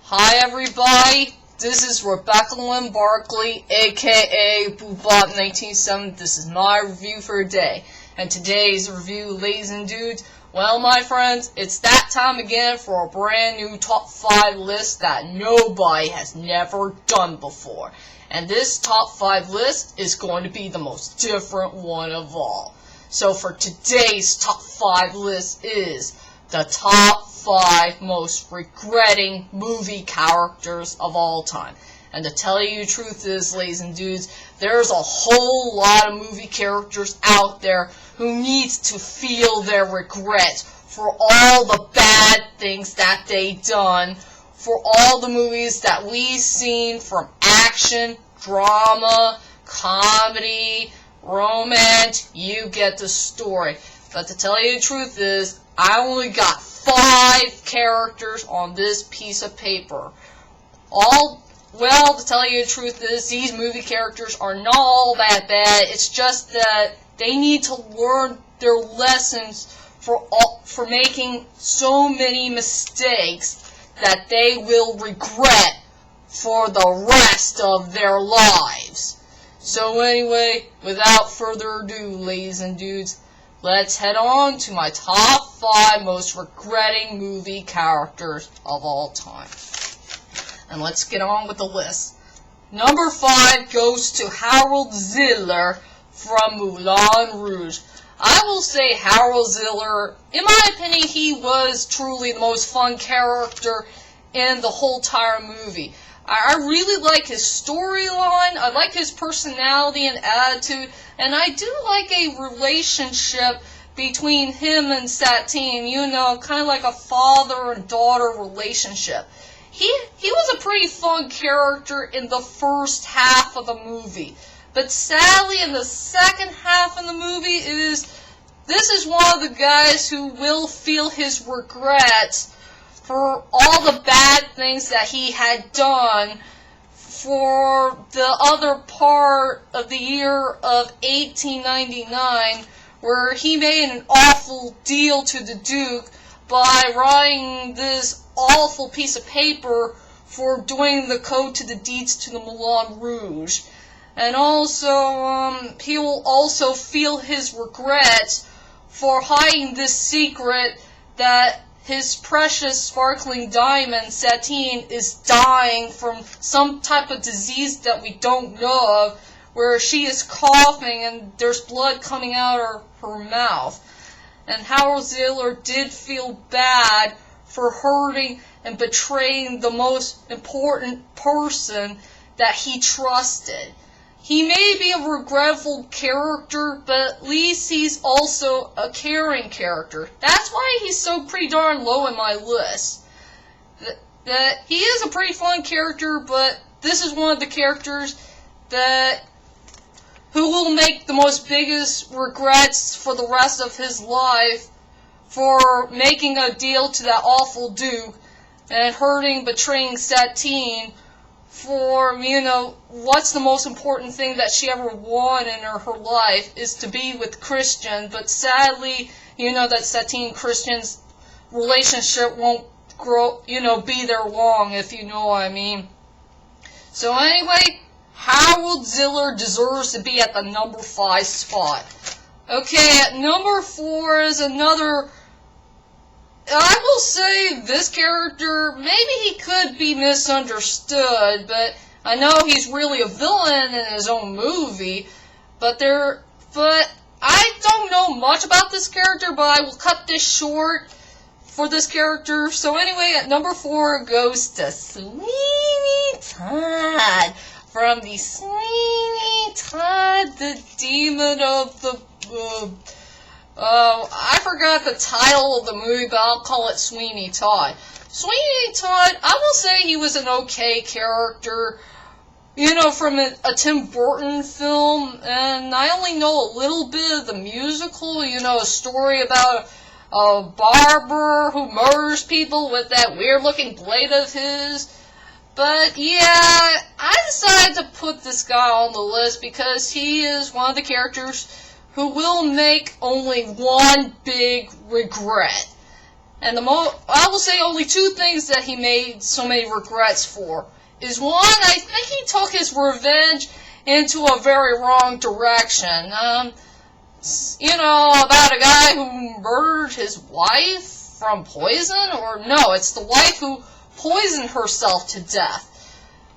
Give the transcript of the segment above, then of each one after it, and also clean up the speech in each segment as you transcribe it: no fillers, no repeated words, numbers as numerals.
Hi everybody, this is Rebecca Lynn Barkley, aka Boobot1970. This is my review for today. And today's review, ladies and dudes, well my friends, it's that time again for a brand new top 5 list that nobody has never done before. And this top 5 list is going to be the most different one of all. So for today's top 5 list is the top 5 most regretting movie characters of all time. And to tell you the truth is, ladies and dudes, there's a whole lot of movie characters out there who needs to feel their regrets for all the bad things that they done, for all the movies that we've seen, from action, drama, comedy, romance, you get the story. But to tell you the truth is, I only got 5 characters on this piece of paper. To tell you the truth is, these movie characters are not all that bad. It's just that they need to learn their lessons for making so many mistakes that they will regret for the rest of their lives. So anyway, without further ado, ladies and dudes, let's head on to my top 5 most regretting movie characters of all time. And let's get on with the list. Number 5 goes to Harold Ziller from Moulin Rouge. I will say Harold Ziller, in my opinion, he was truly the most fun character in the whole entire movie. I really like his storyline, I like his personality and attitude, and I do like a relationship between him and Satine, kind of like a father and daughter relationship. He was a pretty fun character in the first half of the movie, but sadly in the second half of the movie, this is one of the guys who will feel his regrets for all the bad things that he had done for the other part of the year of 1899, where he made an awful deal to the Duke by writing this awful piece of paper for doing the code to the deeds to the Moulin Rouge. And also, he will also feel his regrets for hiding this secret that his precious sparkling diamond, Satine, is dying from some type of disease that we don't know of, where she is coughing and there's blood coming out of her mouth. And Harold Ziller did feel bad for hurting and betraying the most important person that he trusted. He may be a regretful character, but at least he's also a caring character. That's why he's so pretty darn low in my list. That he is a pretty fun character, but this is one of the characters who will make the most biggest regrets for the rest of his life for making a deal to that awful Duke and hurting, betraying Satine for, what's the most important thing that she ever wanted in her life is to be with Christian, but sadly, that Satine Christian's relationship won't be there long, if you know what I mean. So anyway, Harold Ziller deserves to be at the number 5 spot. Okay, at number 4 is another, I will say this character, maybe he could be misunderstood, but I know he's really a villain in his own movie, but I don't know much about this character, but I will cut this short for this character. So anyway, at number 4 goes to Sweeney Todd from the Sweeney Todd, the Demon of the I forgot the title of the movie, but I'll call it Sweeney Todd. Sweeney Todd, I will say he was an okay character, from a Tim Burton film, and I only know a little bit of the musical, a story about a barber who murders people with that weird-looking blade of his. But yeah, I decided to put this guy on the list because he is one of the characters who will make only one big regret. And I will say only two things that he made so many regrets for. Is one, I think he took his revenge into a very wrong direction. You know, about a guy who murdered his wife from poison? Or no, it's the wife who poisoned herself to death.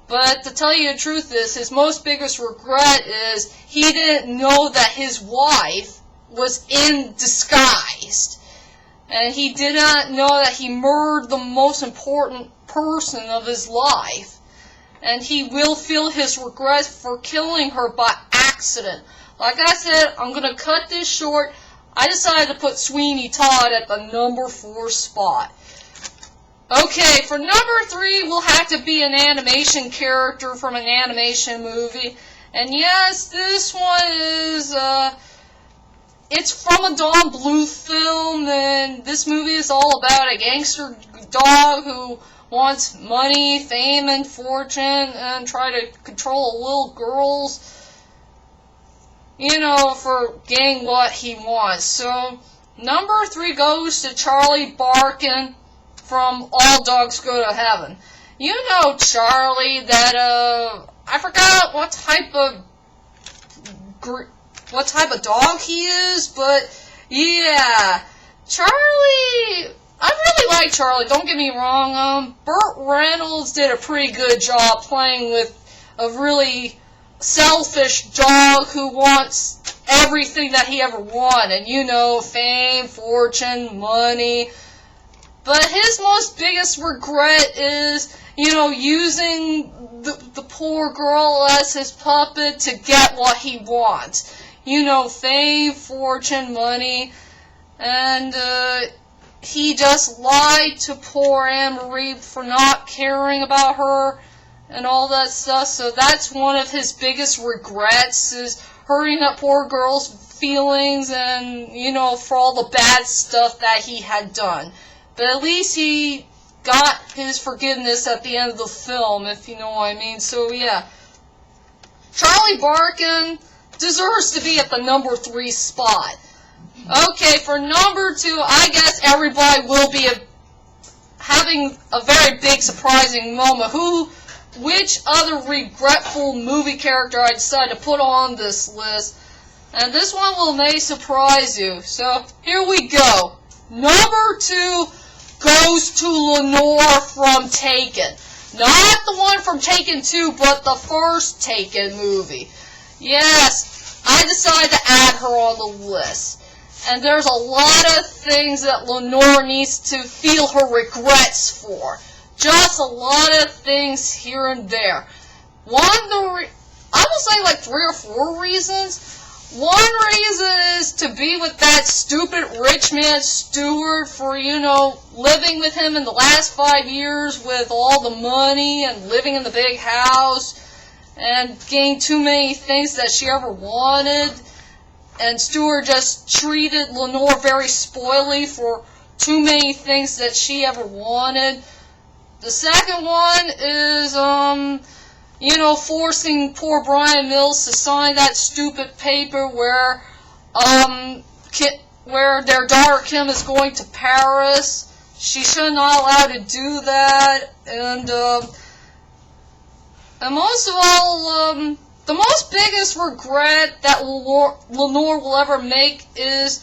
But to tell you the truth is, his most biggest regret is he didn't know that his wife was in disguise. And he did not know that he murdered the most important person of his life. And he will feel his regret for killing her by accident. Like I said, I'm going to cut this short. I decided to put Sweeney Todd at the number 4 spot. Okay, for number 3, we'll have to be an animation character from an animation movie. And yes, this one is, it's from a Don Bluth film, and this movie is all about a gangster dog who wants money, fame, and fortune, and try to control little girls, you know, for getting what he wants. So, number 3 goes to Charlie Barkin from All Dogs Go to Heaven. You know Charlie, that, I forgot what type of dog he is, but, yeah, Charlie, I really like Charlie, don't get me wrong. Burt Reynolds did a pretty good job playing with a really selfish dog who wants everything that he ever wanted. You know, fame, fortune, money. But his most biggest regret is, you know, using the poor girl as his puppet to get what he wants. You know, fame, fortune, money. And, he just lied to poor Anne-Marie for not caring about her and all that stuff. So that's one of his biggest regrets, is hurting that poor girl's feelings and, you know, for all the bad stuff that he had done. But at least he got his forgiveness at the end of the film, if you know what I mean. So, yeah. Charlie Barkin deserves to be at the number 3 spot. Okay, for number 2, I guess everybody will be having a very big surprising moment. Which other regretful movie character I decided to put on this list. And this one may surprise you. So, here we go. Number 2 goes to Lenore from Taken. Not the one from Taken 2, but the first Taken movie. Yes, I decided to add her on the list. And there's a lot of things that Lenore needs to feel her regrets for. Just a lot of things here and there. I will say like 3 or 4 reasons. One reason is to be with that stupid rich man Stewart for, you know, living with him in the last 5 years with all the money and living in the big house and getting too many things that she ever wanted. And Stewart just treated Lenore very spoily for too many things that she ever wanted. The second one is, you know, forcing poor Brian Mills to sign that stupid paper where their daughter Kim is going to Paris. She should not allowed to do that. And most of all, the most biggest regret that Lenore will ever make is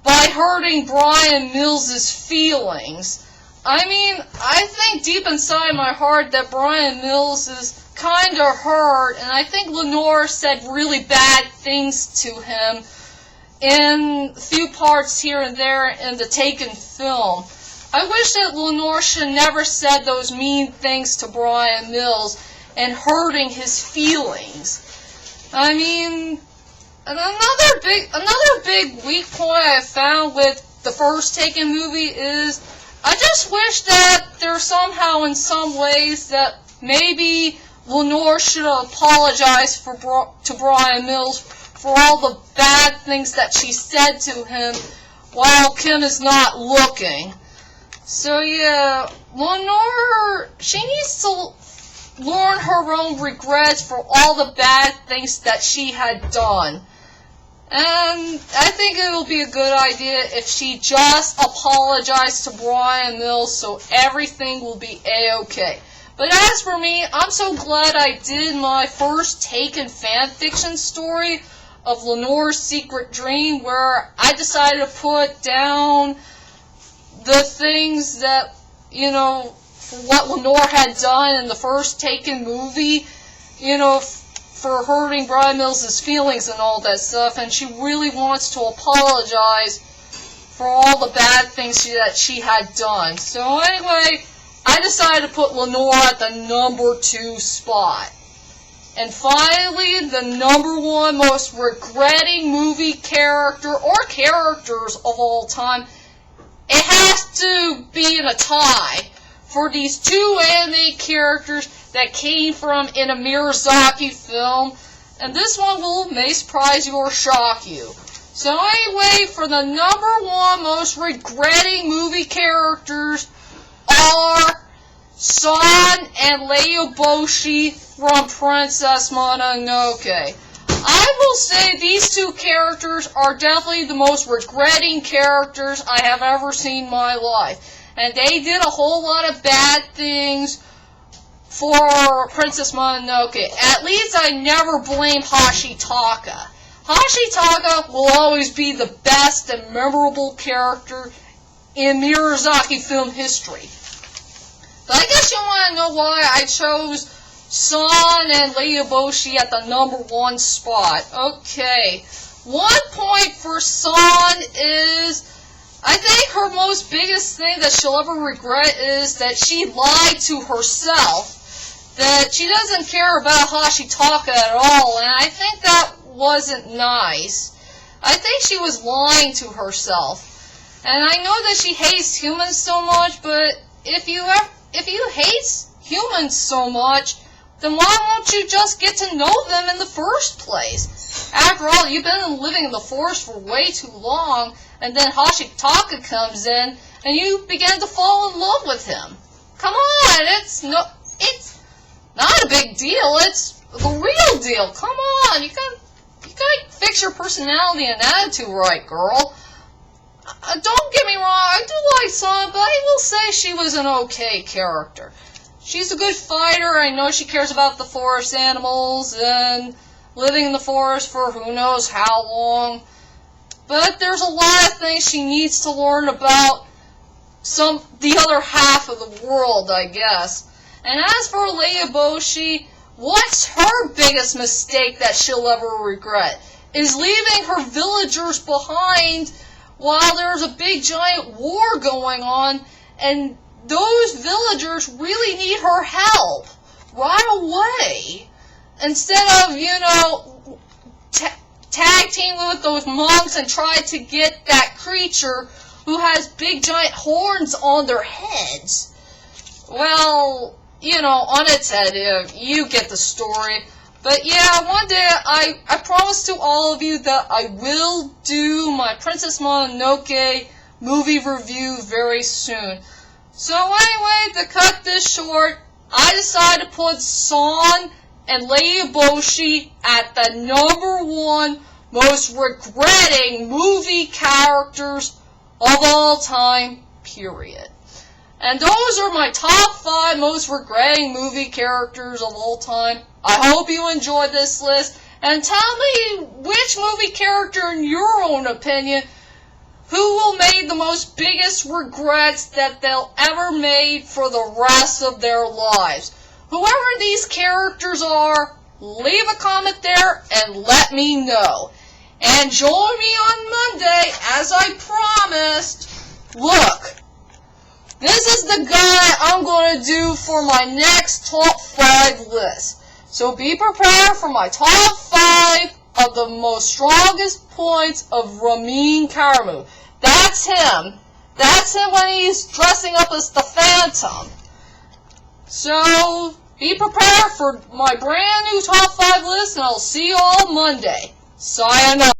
by hurting Brian Mills' feelings. I mean, I think deep inside my heart that Brian Mills is kind of hurt, and I think Lenore said really bad things to him in a few parts here and there in the Taken film. I wish that Lenore should never said those mean things to Brian Mills and hurting his feelings. I mean, another big weak point I found with the first Taken movie is I just wish that there somehow in some ways that maybe Lenore should apologize to Brian Mills for all the bad things that she said to him while Kim is not looking. So yeah, Lenore, she needs to learn her own regrets for all the bad things that she had done. And I think it will be a good idea if she just apologized to Bryan Mills so everything will be A-okay. But as for me, I'm so glad I did my first Taken fanfiction story of Lenore's Secret Dream, where I decided to put down the things that, you know, for what Lenore had done in the first Taken movie, you know, for hurting Bryan Mills' feelings and all that stuff, and she really wants to apologize for all the bad things that she had done. So anyway, I decided to put Lenore at the number 2 spot. And finally, the number 1 most regretting movie character, or characters of all time, it has to be in a tie for these 2 anime characters that came from in a Miyazaki film, and this one may surprise you or shock you. So anyway, for the number 1 most regretting movie characters are San and Leioboshi from Princess Mononoke. I will say these 2 characters are definitely the most regretting characters I have ever seen in my life. And they did a whole lot of bad things for Princess Mononoke. At least I never blame Hashitaka. Hashitaka will always be the best and memorable character in Miyazaki film history. But I guess you want to know why I chose San and Leioboshi at the number 1 spot. Okay, 1 point for San is, I think her most biggest thing that she'll ever regret is that she lied to herself. That she doesn't care about Hashitaka at all, and I think that wasn't nice. I think she was lying to herself. And I know that she hates humans so much, but if you hate humans so much, then why won't you just get to know them in the first place? After all, you've been living in the forest for way too long, and then Hashitaka comes in, and you begin to fall in love with him. Come on, it's not a big deal, it's the real deal. Come on, you gotta fix your personality and attitude right, girl. Don't get me wrong, I do like San, but I will say she was an okay character. She's a good fighter. I know she cares about the forest animals and living in the forest for who knows how long. But there's a lot of things she needs to learn about the other half of the world, I guess. And as for Leioboshi, what's her biggest mistake that she'll ever regret? Is leaving her villagers behind while there's a big giant war going on, and those villagers really need her help right away. Instead of, you know, tag teaming with those monks and try to get that creature who has big giant horns on their heads. Well, you know, on its head, you get the story. But yeah, one day I promise to all of you that I will do my Princess Mononoke movie review very soon. So anyway, to cut this short, I decided to put San and Leioboshi at the number 1 most regretting movie characters of all time, period. And those are my top 5 most regretting movie characters of all time. I hope you enjoyed this list, and tell me which movie character, in your own opinion, who will make the most biggest regrets that they'll ever make for the rest of their lives. Whoever these characters are, leave a comment there and let me know. And join me on Monday, as I promised. Look, this is the guy I'm going to do for my next top 5 list. So be prepared for my top 5 of the most strongest points of Ramin Karamu. That's him. That's him when he's dressing up as the Phantom. So be prepared for my brand new top 5 list, and I'll see you all Monday. Sayonara.